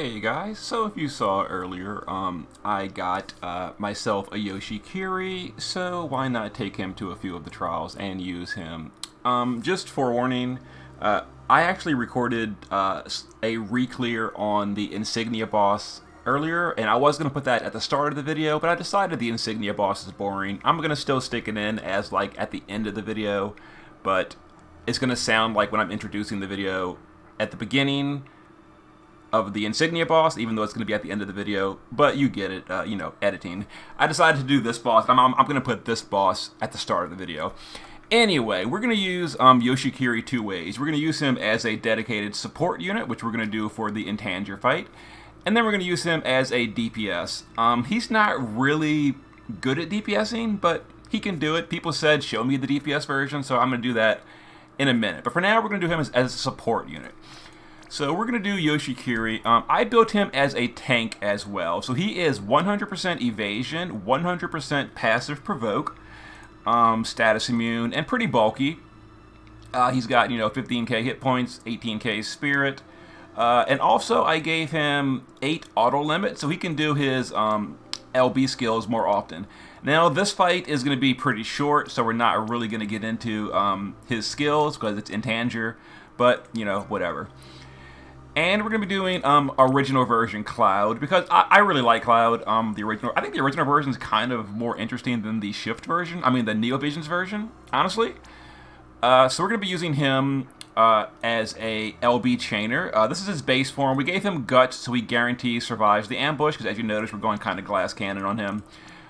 Hey guys, so if you saw earlier, I got myself a Yoshikiri, so why not take him to a few of the trials and use him? Just forewarning, I actually recorded a re-clear on the Insignia boss earlier, and I was going to put that at the start of the video, but I decided the Insignia boss is boring. I'm going to still stick it in as like at the end of the video, but it's going to sound like when I'm introducing the video at the beginning of the Insignia boss, even though it's going to be at the end of the video, but you get it, you know, editing. I decided to do this boss. I'm going to put this boss at the start of the video. Anyway, we're going to use Yoshikiri two ways. We're going to use him as a dedicated support unit, which we're going to do for the Intangir fight, and then we're going to use him as a DPS. He's not really good at DPSing, but he can do it. People said, show me the DPS version, so I'm going to do that in a minute. But for now, we're going to do him as a support unit. So we're going to do Yoshikiri. I built him as a tank as well. So he is 100% evasion, 100% passive provoke, status immune, and pretty bulky. He's got, 15k hit points, 18k spirit. And also I gave him 8 auto limit, so he can do his LB skills more often. Now this fight is going to be pretty short, so we're not really going to get into his skills because it's Intangir, but, whatever. And we're going to be doing original version Cloud, because I really like Cloud, the original. I think the original version is kind of more interesting than the Shift version, the Neovision's version, honestly. So we're going to be using him as a LB chainer. This is his base form. We gave him Guts, so he guarantees survives the ambush, because as you notice, we're going kind of glass cannon on him.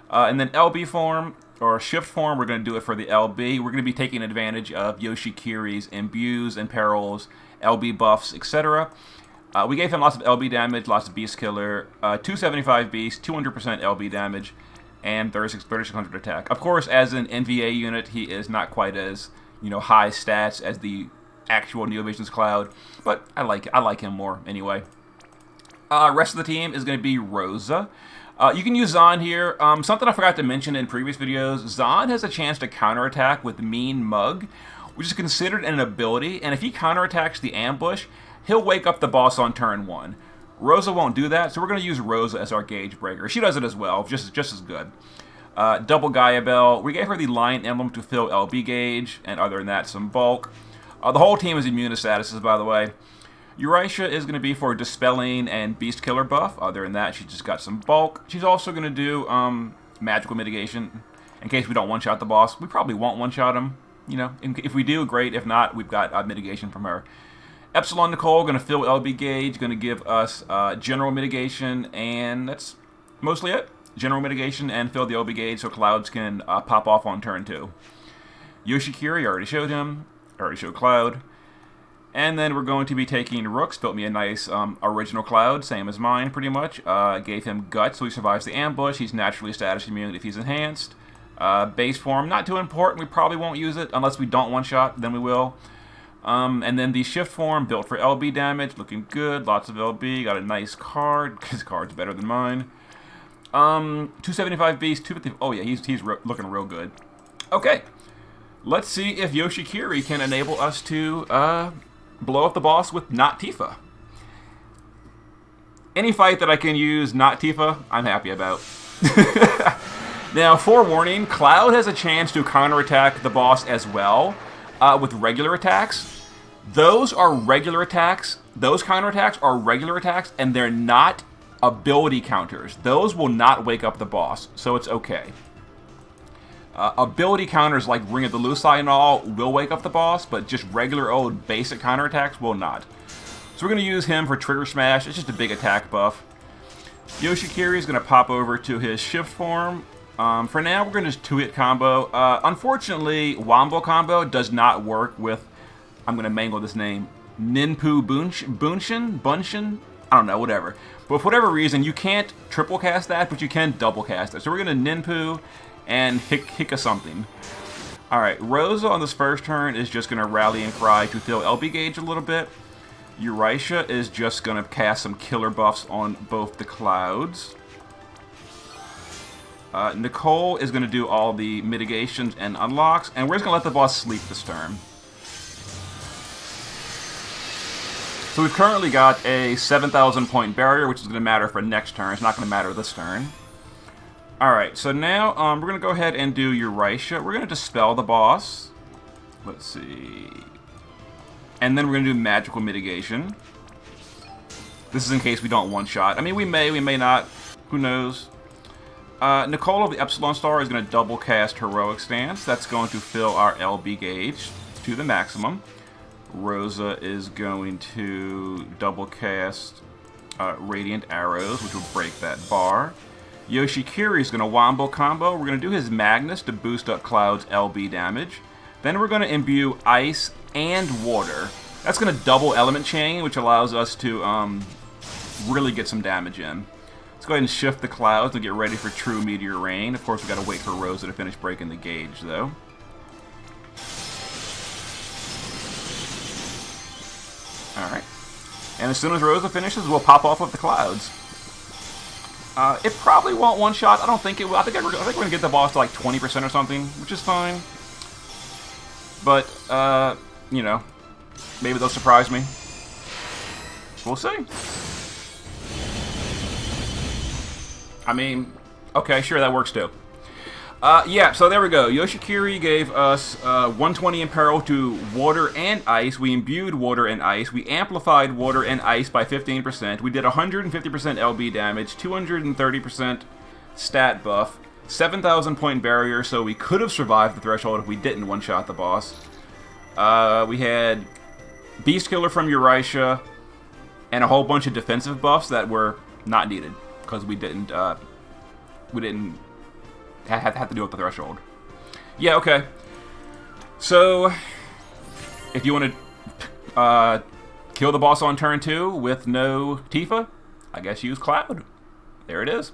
And then LB form, or Shift form, we're going to do it for the LB. We're going to be taking advantage of Yoshikiri's imbues and perils, LB buffs, etc. We gave him lots of LB damage, lots of Beast Killer, 275 Beast, 200% LB damage, and 3600 attack. Of course, as an NVA unit, he is not quite as high stats as the actual Neovision's Cloud, but I like him more anyway. Rest of the team is going to be Rosa. You can use Zahn here. Something I forgot to mention in previous videos, Zahn has a chance to counterattack with Mean Mug, which is considered an ability, and if he counterattacks the ambush, he'll wake up the boss on turn 1. Rosa won't do that, so we're going to use Rosa as our gauge breaker. She does it as well, just as good. Double Gaia Bell. We gave her the Lion Emblem to fill LB gauge, and other than that, some bulk. The whole team is immune to statuses, by the way. Yoshi is going to be for Dispelling and Beast Killer buff. Other than that, she just got some bulk. She's also going to do Magical Mitigation, in case we don't one-shot the boss. We probably won't one-shot him. If we do, great. If not, we've got mitigation from her. Epsilon Nicole, going to fill LB gauge, going to give us general mitigation, and that's mostly it. General mitigation and fill the LB gauge so clouds can pop off on turn 2. Yoshikiri, I already showed him. I already showed Cloud. And then we're going to be taking Rooks, built me a nice original Cloud, same as mine pretty much. Gave him Guts so he survives the ambush. He's naturally status immune if he's enhanced. Base form, not too important. We probably won't use it unless we don't one-shot, then we will. And then the Shift form, built for LB damage, looking good. Lots of LB, got a nice card. His card's better than mine. 275 Beast, 250. Oh yeah, he's looking real good. Okay, let's see if Yoshikiri can enable us to blow up the boss with not Tifa. Any fight that I can use not Tifa, I'm happy about. Now, forewarning, Cloud has a chance to counterattack the boss as well with regular attacks. Those are regular attacks. Those counterattacks are regular attacks, and they're not ability counters. Those will not wake up the boss, so it's okay. Ability counters like Ring of the Lucii and all will wake up the boss, but just regular old basic counterattacks will not. So we're going to use him for Trigger Smash. It's just a big attack buff. Yoshikiri is going to pop over to his Shift form. For now, we're going to just 2-hit combo. Unfortunately, Wombo combo does not work with, I'm going to mangle this name, Ninpu Bunshin? I don't know, whatever. But for whatever reason, you can't triple cast that, but you can double cast it. So we're going to Ninpu and Hika something. Alright, Rosa on this first turn is just going to rally and cry to fill LB gauge a little bit. Yoshi is just going to cast some killer buffs on both the Clouds. Nicole is going to do all the mitigations and unlocks, and we're just going to let the boss sleep this turn. So we've currently got a 7,000 point barrier, which is going to matter for next turn. It's not going to matter this turn. Alright, so now we're going to go ahead and do Eurasia. We're going to dispel the boss. Let's see. And then we're going to do magical mitigation. This is in case we don't one-shot. I mean, we may not. Who knows? Nicole of the Epsilon Star is going to double cast Heroic Stance. That's going to fill our LB gauge to the maximum. Rosa is going to double cast Radiant Arrows, which will break that bar. Yoshikiri is going to wombo combo. We're going to do his Magnus to boost up Cloud's LB damage. Then we're going to imbue Ice and Water. That's going to double Element Chain, which allows us to really get some damage in. Let's go ahead and shift the Clouds and get ready for true Meteor Rain. Of course, we've got to wait for Rosa to finish breaking the gauge, though. Alright. And as soon as Rosa finishes, we'll pop off with the Clouds. It probably won't one-shot. I don't think it will. I think we're going to get the boss to like 20% or something, which is fine. But, you know, maybe they'll surprise me. We'll see. I mean, okay, sure, that works too. Yeah, so there we go. Yoshikiri gave us 120 in peril to water and ice. We imbued water and ice. We amplified water and ice by 15%. We did 150% LB damage, 230% stat buff, 7,000 point barrier, so we could have survived the threshold if we didn't one-shot the boss. We had Beast Killer from Eurasia, and a whole bunch of defensive buffs that were not needed, because we didn't have to deal with the threshold. Yeah, okay. So, if you want to kill the boss on turn 2 with no Tifa, I guess use Cloud. There it is.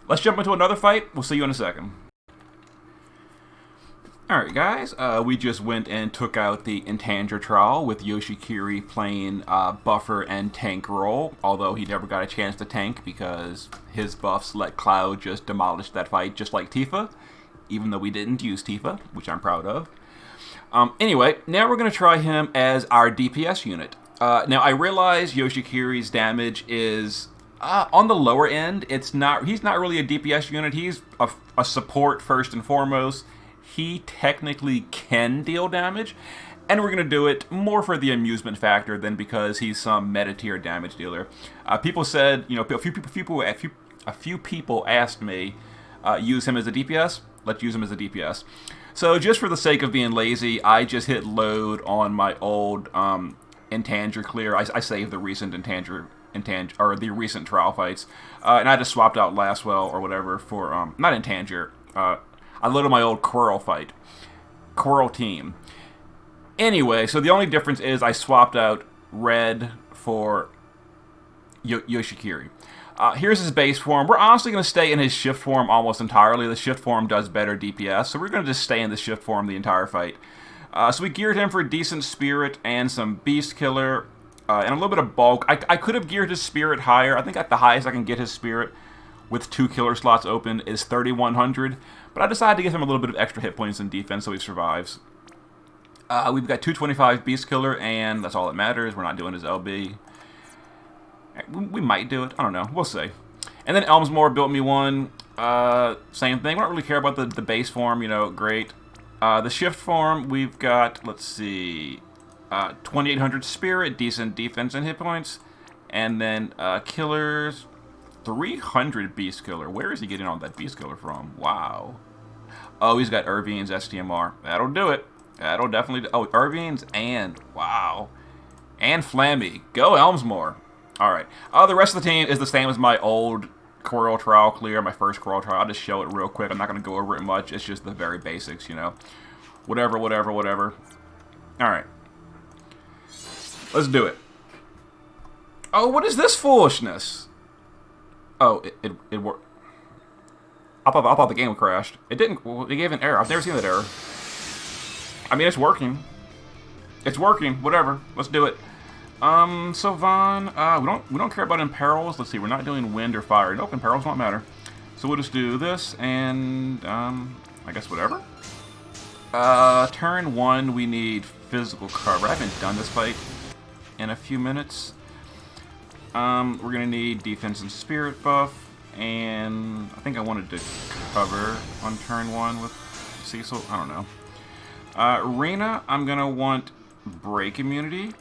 Let's jump into another fight. We'll see you in a second. Alright guys, we just went and took out the Intangir trial with Yoshikiri playing Buffer and tank role, although he never got a chance to tank because his buffs let Cloud just demolish that fight just like Tifa, even though we didn't use Tifa, which I'm proud of. Anyway, now we're going to try him as our DPS unit. Now I realize Yoshikiri's damage is on the lower end. He's not really a DPS unit, he's a support first and foremost. He technically can deal damage, and we're going to do it more for the amusement factor than because he's some meta-tier damage dealer. People said, you know, a few people asked me, use him as a DPS? Let's use him as a DPS. So just for the sake of being lazy, I just hit load on my old Intangir clear. I saved the recent the recent trial fights, and I just swapped out Lastwell or whatever for not Intangir. I loaded my old Coeurl fight. Coeurl team. Anyway, so the only difference is I swapped out Red for Yoshikiri. Here's his base form. We're honestly going to stay in his shift form almost entirely. The shift form does better DPS, so we're going to just stay in the shift form the entire fight. So we geared him for a decent spirit and some beast killer and a little bit of bulk. I could have geared his spirit higher. I think at the highest I can get his spirit with 2 killer slots open is 3,100. But I decided to give him a little bit of extra hit points in defense so he survives. We've got 225 Beast Killer, and that's all that matters. We're not doing his LB. We might do it. I don't know. We'll see. And then Elmsmore built me one. Same thing. We don't really care about the base form, you know, great. The shift form, we've got, let's see, 2,800 Spirit, decent defense and hit points. And then Killers, 300 Beast Killer. Where is he getting all that Beast Killer from? Wow. Oh, he's got Irvine's STMR. That'll do it. That'll definitely do. Oh, Irvine's and, wow. And Flammy. Go Elmsmore. Alright. The rest of the team is the same as my old Coeurl trial clear, my first Coeurl trial. I'll just show it real quick. I'm not going to go over it much. It's just the very basics, you know. Whatever. Alright. Let's do it. Oh, what is this foolishness? Oh, it worked. I thought the game crashed. It didn't. It gave an error. I've never seen that error. I mean, it's working. It's working. Whatever. Let's do it. So Vaughn, we don't care about imperils. Let's see. We're not doing wind or fire. Nope, imperils won't matter. So we'll just do this and I guess whatever. Turn 1, we need physical cover. I haven't done this fight in a few minutes. We're going to need defense and spirit buff, and I think I wanted to cover on turn 1 with Cecil. I don't know. Reyna, I'm going to want break immunity.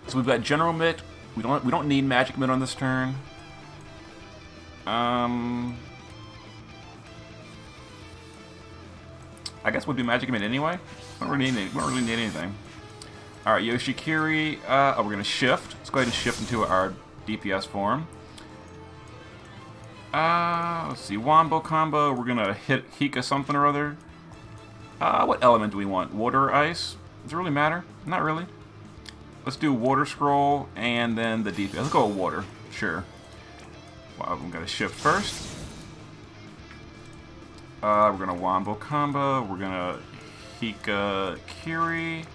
So we've got general mitt. We don't need magic mitt on this turn. I guess we'll do magic mitt anyway. We don't really need anything. Alright, Yoshikiri. We're going to shift. Let's go ahead and shift into our DPS form. Let's see. Wombo combo. We're going to hit Hika something or other. What element do we want? Water or ice? Does it really matter? Not really. Let's do water scroll and then the DPS. Let's go with water. Sure. Well, I'm going to shift first. We're going to Wombo combo. We're going to Hika Kiri.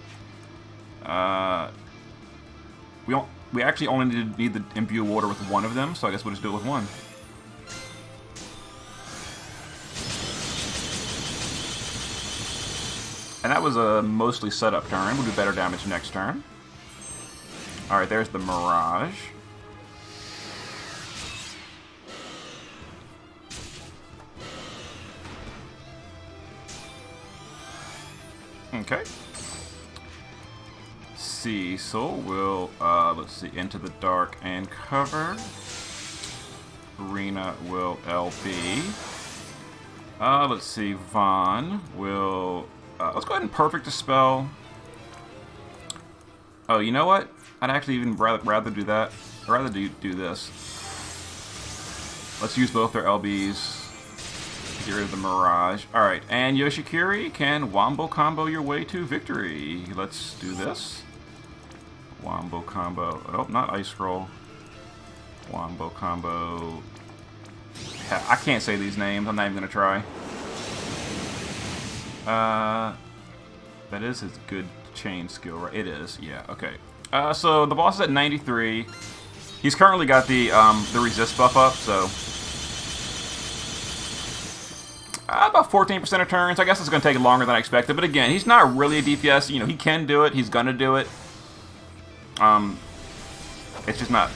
We actually only need to imbue water with one of them, so I guess we'll just do it with one. And that was a mostly setup turn. We'll do better damage next turn. Alright, there's the Mirage. Okay. Cecil will, let's see, Into the Dark and cover. Reyna will LB. Let's see, Vaughn will... let's go ahead and Perfect Dispel. Oh, you know what? I'd actually even rather do that. I'd rather do this. Let's use both their LBs to get rid of the Mirage. Alright, and Yoshikiri can Wombo combo your way to victory. Let's do this. Wombo combo. Oh, not Ice Scroll. Wombo combo. I can't say these names. I'm not even going to try. That is his good chain skill, right? It is, yeah, okay. So the boss is at 93. He's currently got the resist buff up, so... about 14% of turns. I guess it's going to take longer than I expected, but again, he's not really a DPS. You know, he can do it. He's going to do it. It's just not...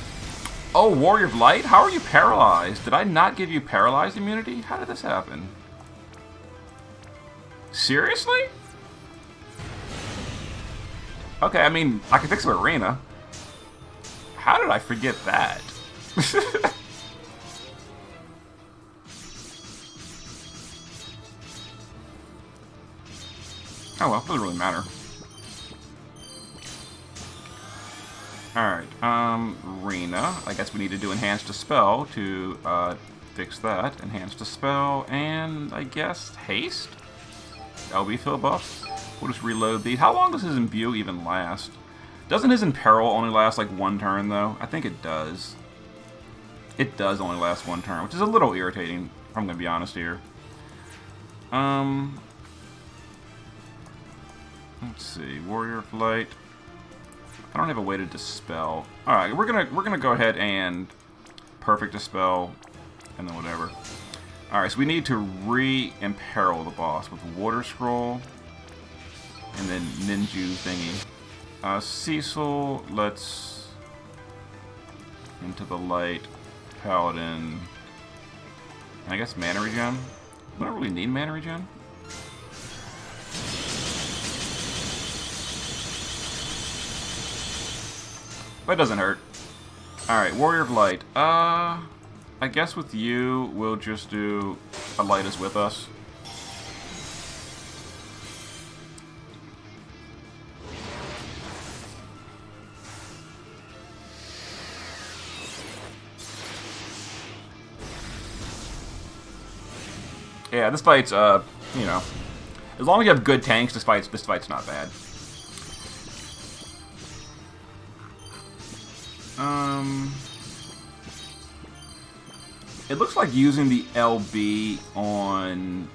Oh, Warrior of Light? How are you paralyzed? Did I not give you paralyzed immunity? How did this happen? Seriously? Okay, I mean, I can fix it with Reyna. How did I forget that? Oh well, doesn't really matter. Alright, Reyna. I guess we need to do Enhance Dispel to fix that. Enhance Dispel, and I guess Haste? LB fill buff. We'll just reload these. How long does his Imbue even last? Doesn't his Imperil only last like one turn though? I think it does. It does only last one turn, which is a little irritating, if I'm gonna be honest here. Let's see, Warrior of Light. I don't have a way to dispel. Alright, we're gonna go ahead and Perfect Dispel and then whatever. Alright, so we need to re-imperil the boss with Water Scroll and then Ninju thingy. Cecil, let's Into the Light, Paladin, and I guess Mana Regen. We don't really need Mana Regen. But it doesn't hurt. Alright, Warrior of Light. I guess with you, we'll just do a Light is with us. Yeah, this fight's, you know, as long as you have good tanks, this fight's not bad. It looks like using the LB on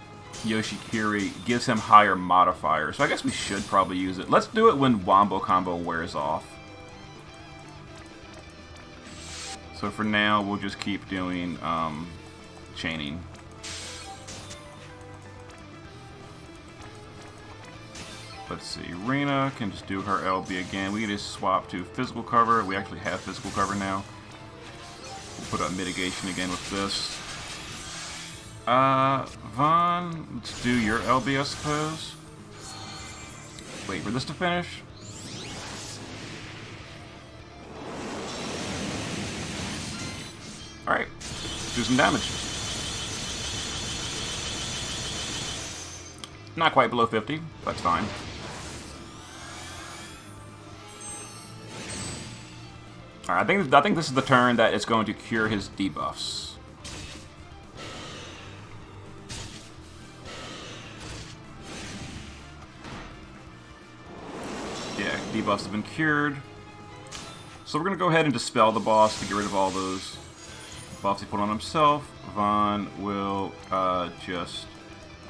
Yoshikiri gives him higher modifiers, so I guess we should probably use it. Let's do it when Wombo Combo wears off. So for now, we'll just keep doing chaining. Let's see. Rena can just do her LB again. We can just swap to physical cover. We actually have physical cover now. We'll put up mitigation again with this. Vaughn, let's do your LB, I suppose. Wait for this to finish. Alright, do some damage. Not quite below 50, that's fine. Alright, I think this is the turn that it's going to cure his debuffs. Yeah, debuffs have been cured. So we're going to go ahead and dispel the boss to get rid of all those buffs he put on himself. Vaughn will just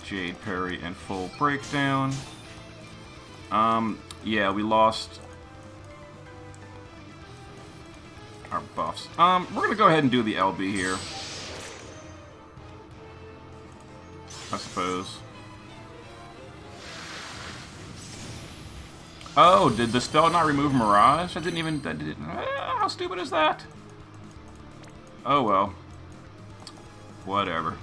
Jade Parry and full breakdown. Yeah, we lost our buffs. We're gonna go ahead and do the LB here, I suppose. Oh, did the spell not remove Mirage? I didn't even. How stupid is that? Oh well. Whatever.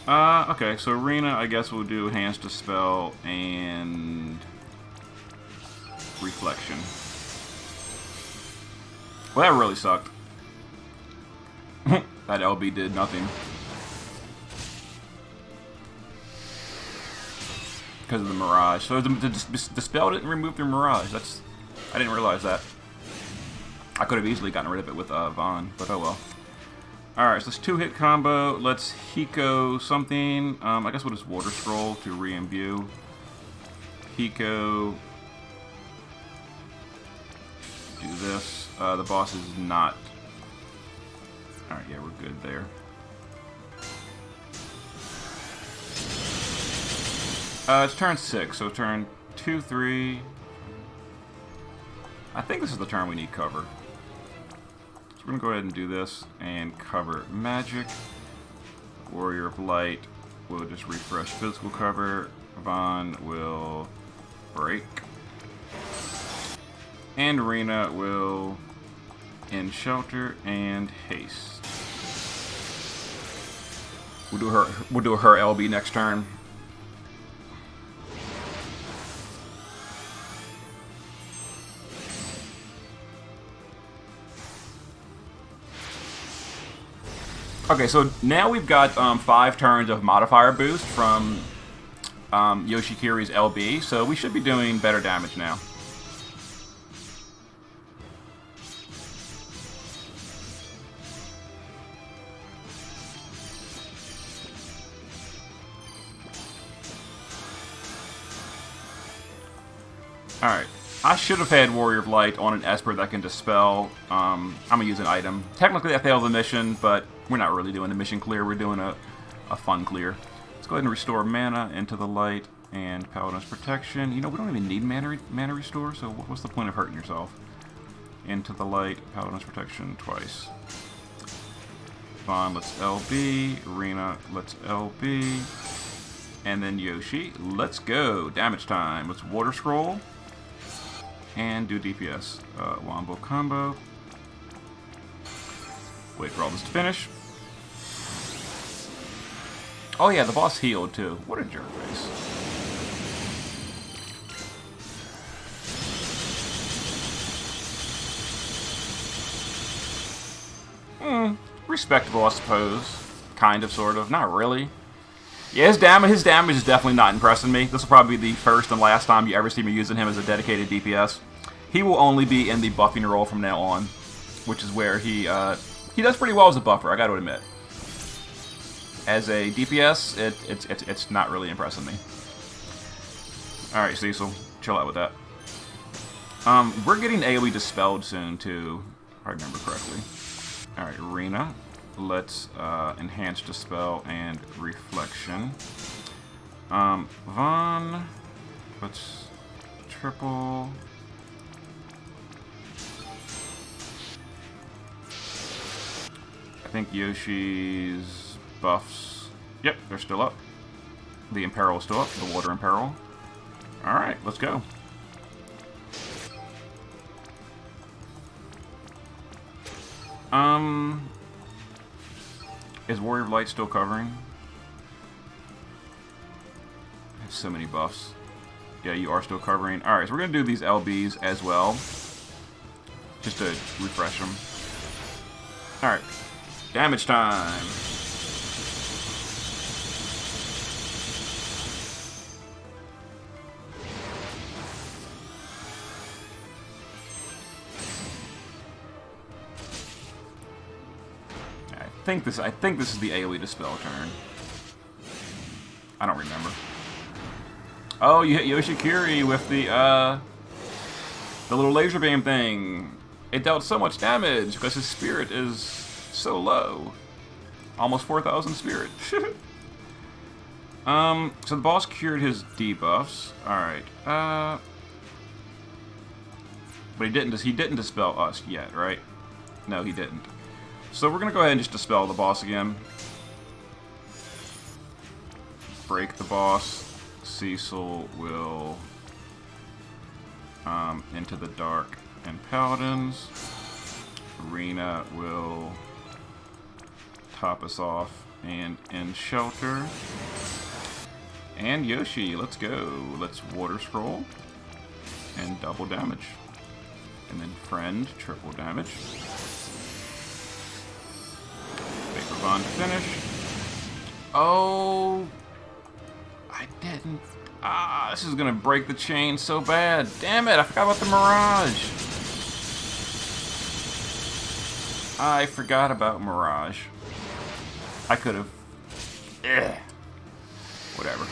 Okay, so Rena, I guess we'll do Hands Dispel and Reflection. Well, that really sucked. That LB did nothing. Because of the Mirage. So the spell didn't remove the Mirage. I didn't realize that. I could have easily gotten rid of it with Vaughn, but oh well. Alright, so this 2-hit combo. Let's Hiko something. I guess we'll just Water Scroll to re-imbue. Hiko. Do this. The boss is not. Alright, yeah, we're good there. It's turn 6, so turn 2, 3. I think this is the turn we need cover. So we're going to go ahead and do this and cover magic. Warrior of Light will just refresh physical cover. Vaughn will break. And Rena will end shelter and haste. We'll do her LB next turn. Okay, so now we've got 5 turns of modifier boost from Yoshikiri's LB, so we should be doing better damage now. Alright, I should have had Warrior of Light on an Esper that can dispel. I'm going to use an item. Technically I failed the mission, but we're not really doing a mission clear, we're doing a fun clear. Let's go ahead and restore mana into the light and Paladin's Protection. You know, we don't even need mana restore, so what's the point of hurting yourself? Into the light, Paladin's Protection twice. Vaughn, let's LB. Rena, let's LB. And then Yoshi, let's go. Damage time. Let's Water Scroll. And do DPS. Wombo combo. Wait for all this to finish. Oh yeah, the boss healed too. What a jerk face. Respectable, I suppose. Kind of, sort of. Not really. Yeah, his damage is definitely not impressing me. This will probably be the first and last time you ever see me using him as a dedicated DPS. He will only be in the buffing role from now on, which is where he does pretty well as a buffer, I gotta admit. As a DPS, it's not really impressing me. Alright, Cecil, chill out with that. We're getting AoE dispelled soon, too, if I remember correctly. Alright, Rena, let's enhance dispel and reflection. Vaughn, let's triple. I think Yoshi's buffs, yep, they're still up. The Imperil is still up, the Water Imperil. Alright, let's go. Is Warrior of Light still covering? I have so many buffs. Yeah, you are still covering. Alright, so we're going to do these LBs as well. Just to refresh them. Alright. Damage time! I think this is the AoE Dispel turn. I don't remember. Oh, you hit Yoshikiri with the little laser beam thing. It dealt so much damage because his spirit is so low. Almost 4,000 spirit. So the boss cured his debuffs. Alright. But he didn't dispel us yet, right? No, he didn't. So we're going to go ahead and just dispel the boss again. Break the boss. Cecil will into the dark and paladins. Arena will top us off and end shelter. And Yoshi, let's go. Let's water scroll and double damage. And then friend, triple damage. On to finish. Oh, I didn't. Ah, this is gonna break the chain so bad. Damn it! I forgot about the Mirage. I forgot about Mirage. I could have. Whatever.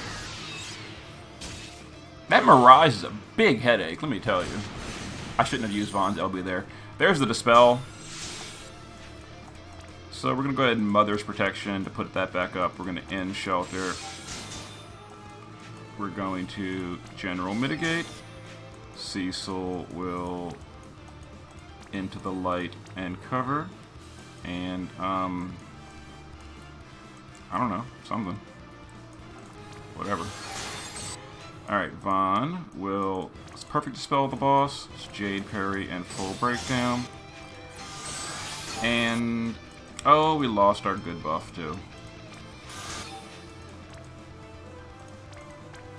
That Mirage is a big headache. Let me tell you. I shouldn't have used Vaughn's LB there. There's the Dispel. So we're going to go ahead and Mother's Protection to put that back up. We're going to end Shelter. We're going to General Mitigate. Cecil will into the light and cover. And, I don't know, something. Whatever. Alright, Vaughn will... It's perfect Dispel the boss. It's Jade Parry and full breakdown. And... Oh, we lost our good buff, too.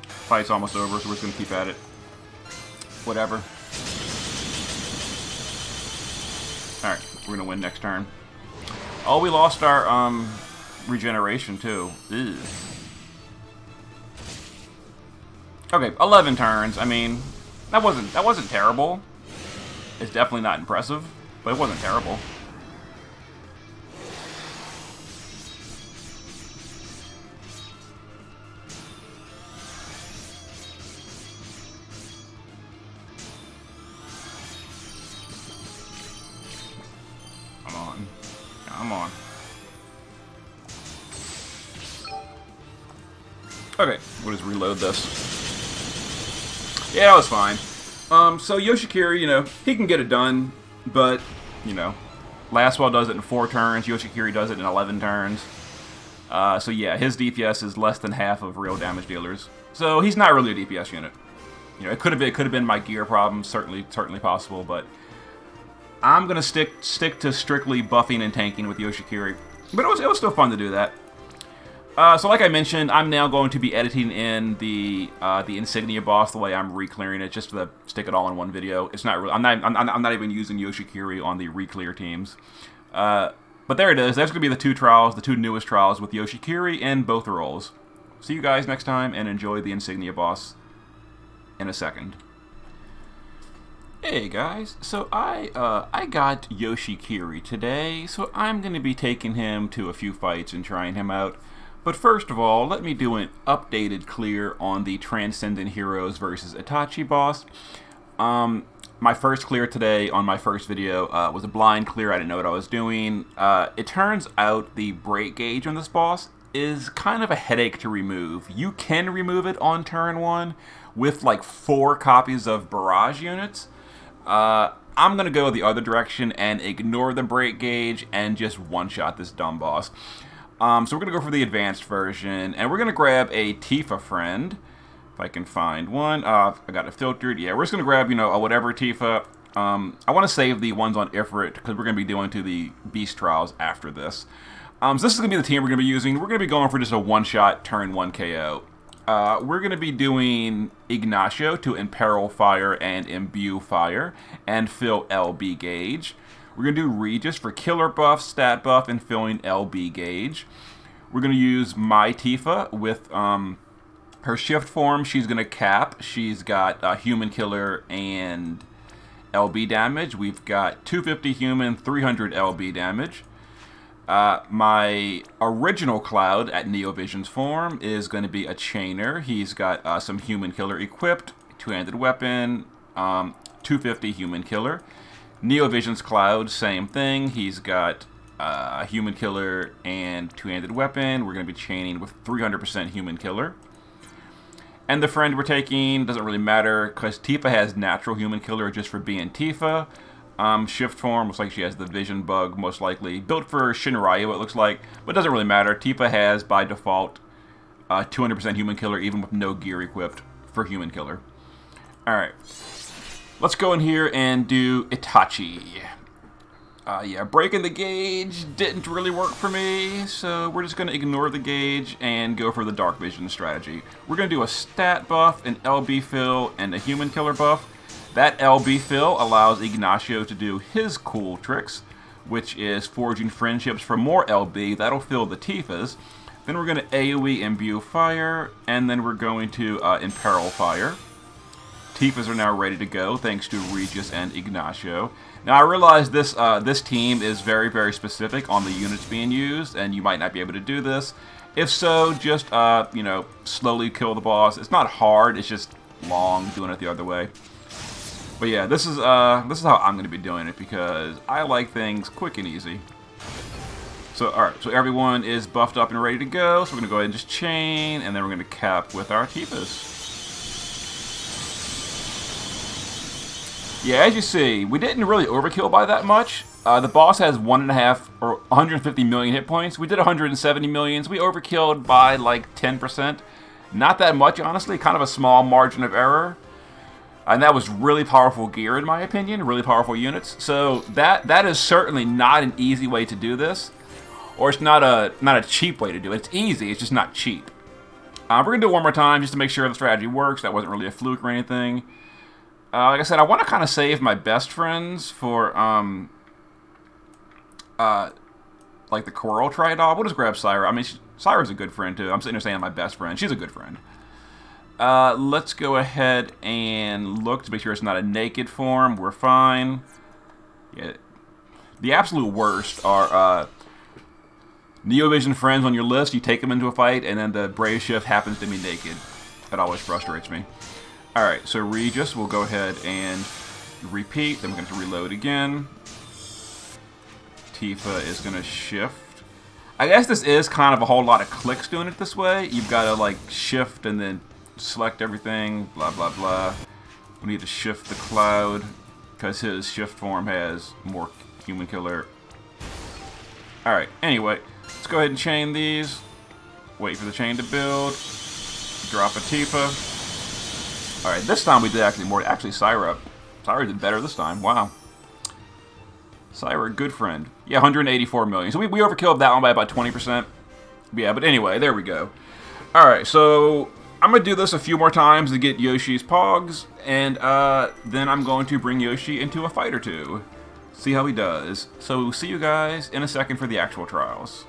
Fight's almost over, so we're just going to keep at it. Whatever. Alright, we're going to win next turn. Oh, we lost our, regeneration, too. Ew. Okay, 11 turns. I mean, that wasn't terrible. It's definitely not impressive, but it wasn't terrible. Come on. Okay, we'll just reload this. Yeah, that was fine. So Yoshikiri, you know, he can get it done, but, you know, Lastwell does it in 4 turns, Yoshikiri does it in 11 turns. So yeah, his DPS is less than half of real damage dealers. So he's not really a DPS unit. You know, it could have been my gear problem, certainly possible, but I'm gonna stick to strictly buffing and tanking with Yoshikiri. But it was still fun to do that. So like I mentioned, I'm now going to be editing in the Insignia boss the way I'm re-clearing it, just to stick it all in one video. It's not really, I'm not even using Yoshikiri on the re-clear teams. But there it is. That's gonna be the 2 trials, the 2 newest trials with Yoshikiri in both roles. See you guys next time, and enjoy the Insignia boss in a second. Hey guys, so I got Yoshikiri today, so I'm going to be taking him to a few fights and trying him out. But first of all, let me do an updated clear on the Transcendent Heroes vs. Itachi boss. My first clear today on my first video was a blind clear. I didn't know what I was doing. It turns out the break gauge on this boss is kind of a headache to remove. You can remove it on turn 1 with like 4 copies of Barrage units. I'm going to go the other direction and ignore the break gauge and just one-shot this dumb boss. So we're going to go for the advanced version, and we're going to grab a Tifa friend, If I can find one. I got it filtered. Yeah, we're just going to grab, you know, whatever Tifa. I want to save the ones on Ifrit because we're going to be doing to the Beast Trials after this. So this is going to be the team we're going to be using. We're going to be going for just a one-shot, turn 1 KO. We're going to be doing Ignacio to Imperil Fire and Imbue Fire and fill LB gauge. We're going to do Regis for killer buff, stat buff, and filling LB gauge. We're going to use my Tifa with her shift form. She's going to cap. She's got human killer and LB damage. We've got 250 human, 300 LB damage. My original Cloud at Neovision's form is going to be a Chainer. He's got some human killer equipped, two-handed weapon, 250 human killer. Neovision's Cloud, same thing. He's got a human killer and two-handed weapon. We're going to be chaining with 300% human killer. And the friend we're taking doesn't really matter because Tifa has natural human killer just for being Tifa. Shift form looks like she has the vision bug, most likely. Built for Shinryu, it looks like, but it doesn't really matter. Tifa has, by default, 200% human killer, even with no gear equipped for human killer. Alright. Let's go in here and do Itachi. Yeah, breaking the gauge didn't really work for me, so we're just going to ignore the gauge and go for the dark vision strategy. We're going to do a stat buff, an LB fill, and a human killer buff. That LB fill allows Ignacio to do his cool tricks, which is forging friendships for more LB. That'll fill the Tifas. Then we're going to AoE Imbue Fire, and then we're going to Imperil Fire. Tifas are now ready to go, thanks to Regis and Ignacio. Now, I realize this this team is very, very specific on the units being used, and you might not be able to do this. If so, just, you know, slowly kill the boss. It's not hard, it's just long doing it the other way. But yeah, this is how I'm going to be doing it because I like things quick and easy. So, alright, so everyone is buffed up and ready to go, so we're going to go ahead and just chain, and then we're going to cap with our Tifas. Yeah, as you see, we didn't really overkill by that much. The boss has 1.5 or 150 million hit points. We did 170 million, so we overkilled by like 10%. Not that much, honestly, kind of a small margin of error. And that was really powerful gear, in my opinion, really powerful units. So that is certainly not an easy way to do this, or it's not a cheap way to do it. It's easy, it's just not cheap. We're gonna do it one more time just to make sure the strategy works. That wasn't really a fluke or anything. Like I said, I want to kind of save my best friends for like the Coeurl trade-off. We'll just grab Syra. I mean, Syra's a good friend too. I'm sitting there saying my best friend. She's a good friend. Let's go ahead and look to make sure it's not a naked form. We're fine. Yeah. The absolute worst are Neovision friends on your list. You take them into a fight, and then the Brave Shift happens to be naked. That always frustrates me. Alright, so Regis will go ahead and repeat. Then we're going to reload again. Tifa is going to shift. I guess this is kind of a whole lot of clicks doing it this way. You've got to like shift and then select everything, blah blah blah. We need to shift the Cloud because his shift form has more human killer. Alright, anyway, let's go ahead and chain these. Wait for the chain to build. Drop a Tifa. Alright, this time we did actually more. Actually, Syra did better this time. Wow. Syra, good friend. Yeah, 184 million. So we overkilled that one by about 20%. Yeah, but anyway, there we go. Alright, so I'm going to do this a few more times to get Yoshi's Pogs, and then I'm going to bring Yoshi into a fight or two. See how he does. So see you guys in a second for the actual trials.